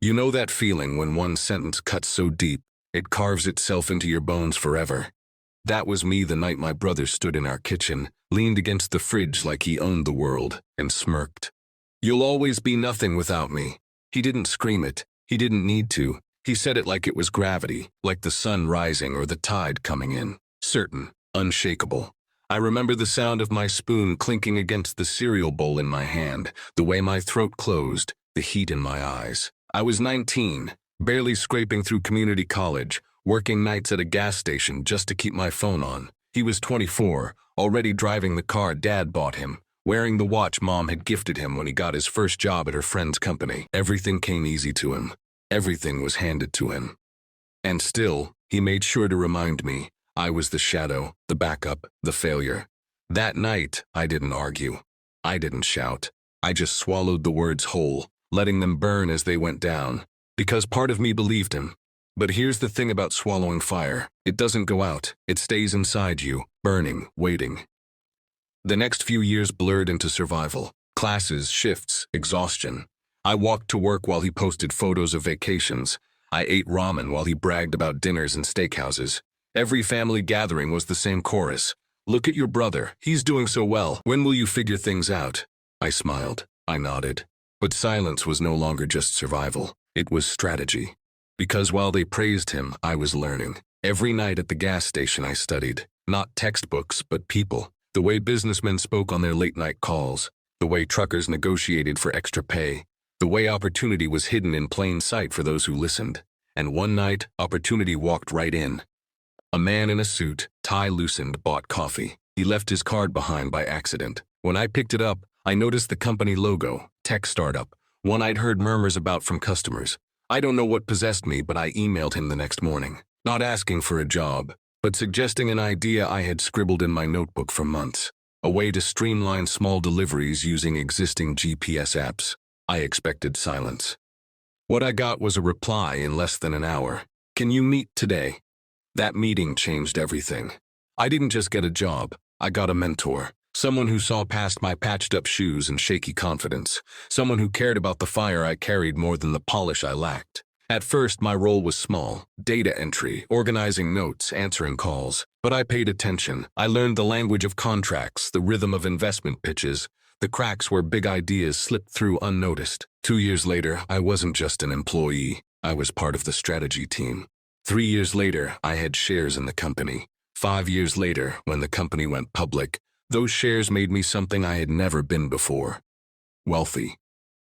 You know that feeling when one sentence cuts so deep, it carves itself into your bones forever. That was me the night my brother stood in our kitchen, leaned against the fridge like he owned the world, and smirked. "You'll always be nothing without me." He didn't scream it. He didn't need to. He said it like it was gravity, like the sun rising or the tide coming in. Certain, unshakable. I remember the sound of my spoon clinking against the cereal bowl in my hand, the way my throat closed, the heat in my eyes. I was 19, barely scraping through community college, working nights at a gas station just to keep my phone on. He was 24, already driving the car Dad bought him, wearing the watch Mom had gifted him when he got his first job at her friend's company. Everything came easy to him. Everything was handed to him. And still, he made sure to remind me, I was the shadow, the backup, the failure. That night, I didn't argue. I didn't shout. I just swallowed the words whole, letting them burn as they went down, because part of me believed him. But here's the thing about swallowing fire. It doesn't go out. It stays inside you, burning, waiting. The next few years blurred into survival. Classes, shifts, exhaustion. I walked to work while he posted photos of vacations. I ate ramen while he bragged about dinners and steakhouses. Every family gathering was the same chorus. "Look at your brother. He's doing so well. When will you figure things out?" I smiled. I nodded. But silence was no longer just survival. It was strategy. Because while they praised him, I was learning. Every night at the gas station I studied. Not textbooks, but people. The way businessmen spoke on their late-night calls. The way truckers negotiated for extra pay. The way opportunity was hidden in plain sight for those who listened. And one night, opportunity walked right in. A man in a suit, tie loosened, bought coffee. He left his card behind by accident. When I picked it up, I noticed the company logo, tech startup, one I'd heard murmurs about from customers. I don't know what possessed me, but I emailed him the next morning, not asking for a job, but suggesting an idea I had scribbled in my notebook for months, a way to streamline small deliveries using existing GPS apps. I expected silence. What I got was a reply in less than an hour. "Can you meet today?" That meeting changed everything. I didn't just get a job, I got a mentor. Someone who saw past my patched-up shoes and shaky confidence. Someone who cared about the fire I carried more than the polish I lacked. At first, my role was small. Data entry, organizing notes, answering calls. But I paid attention. I learned the language of contracts, the rhythm of investment pitches, the cracks where big ideas slipped through unnoticed. 2 years later, I wasn't just an employee. I was part of the strategy team. 3 years later, I had shares in the company. 5 years later, when the company went public, those shares made me something I had never been before. Wealthy.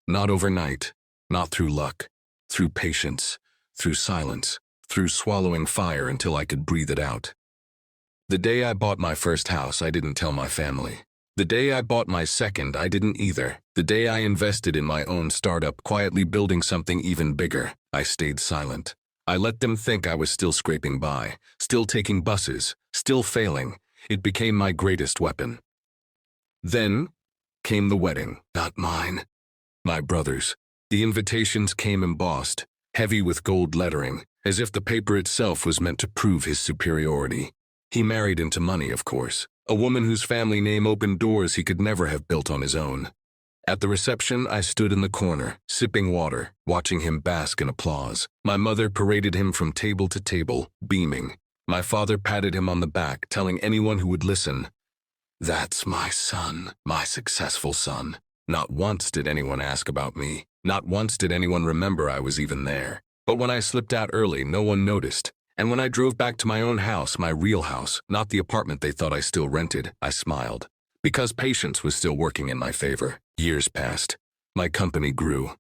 Not overnight, not through luck, through patience, through silence, through swallowing fire until I could breathe it out. The day I bought my first house, I didn't tell my family. The day I bought my second, I didn't either. The day I invested in my own startup, quietly building something even bigger, I stayed silent. I let them think I was still scraping by, still taking buses, still failing. It became my greatest weapon. Then came the wedding, not mine. My brother's. The invitations came embossed, heavy with gold lettering, as if the paper itself was meant to prove his superiority. He married into money, of course, a woman whose family name opened doors he could never have built on his own. At the reception, I stood in the corner, sipping water, watching him bask in applause. My mother paraded him from table to table, beaming. My father patted him on the back, telling anyone who would listen, "That's my son, my successful son." Not once did anyone ask about me. Not once did anyone remember I was even there. But when I slipped out early, no one noticed. And when I drove back to my own house, my real house, not the apartment they thought I still rented, I smiled. Because patience was still working in my favor. Years passed. My company grew.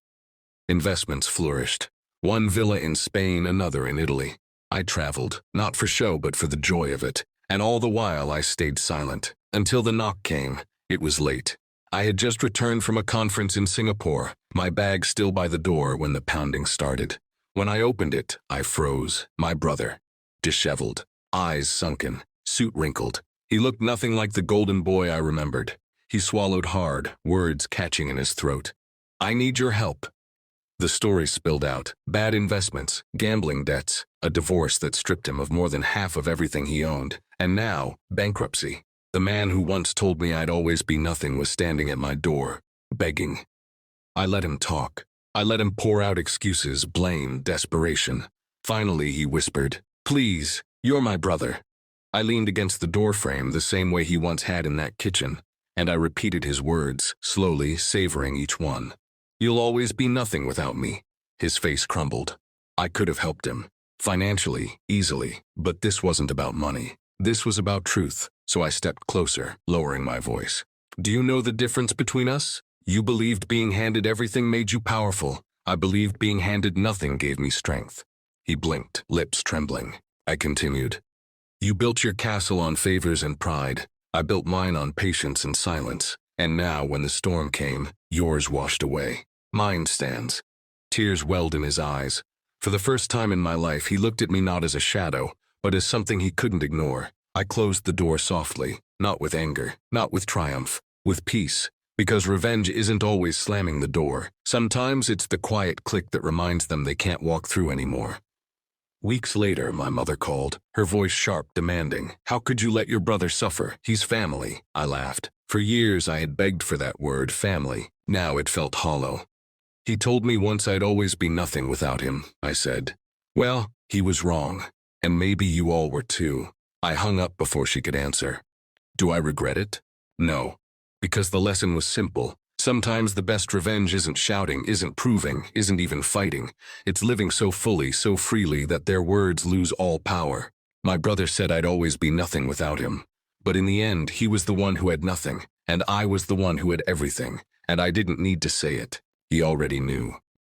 Investments flourished. One villa in Spain, another in Italy. I traveled, not for show but for the joy of it. And all the while I stayed silent. Until the knock came. It was late. I had just returned from a conference in Singapore, my bag still by the door when the pounding started. When I opened it, I froze. My brother. Disheveled. Eyes sunken. Suit wrinkled. He looked nothing like the golden boy I remembered. He swallowed hard, words catching in his throat. "I need your help." The story spilled out. Bad investments, gambling debts, a divorce that stripped him of more than half of everything he owned, and now, bankruptcy. The man who once told me I'd always be nothing was standing at my door, begging. I let him talk. I let him pour out excuses, blame, desperation. Finally, he whispered, "Please, you're my brother." I leaned against the doorframe the same way he once had in that kitchen, and I repeated his words, slowly savoring each one. "You'll always be nothing without me." His face crumbled. I could have helped him, financially, easily, but this wasn't about money. This was about truth, so I stepped closer, lowering my voice. "Do you know the difference between us? You believed being handed everything made you powerful. I believed being handed nothing gave me strength." He blinked, lips trembling. I continued. "You built your castle on favors and pride. I built mine on patience and silence. And now, when the storm came, yours washed away. Mine stands." Tears welled in his eyes. For the first time in my life, he looked at me not as a shadow, but as something he couldn't ignore. I closed the door softly, not with anger, not with triumph, with peace. Because revenge isn't always slamming the door. Sometimes it's the quiet click that reminds them they can't walk through anymore. Weeks later, my mother called, her voice sharp, demanding, "How could you let your brother suffer? He's family." I laughed. For years I had begged for that word, family. Now it felt hollow. "He told me once I'd always be nothing without him," I said. "Well, he was wrong. And maybe you all were too." I hung up before she could answer. Do I regret it? No. Because the lesson was simple. Sometimes the best revenge isn't shouting, isn't proving, isn't even fighting. It's living so fully, so freely that their words lose all power. My brother said I'd always be nothing without him. But in the end, he was the one who had nothing, and I was the one who had everything, and I didn't need to say it. He already knew.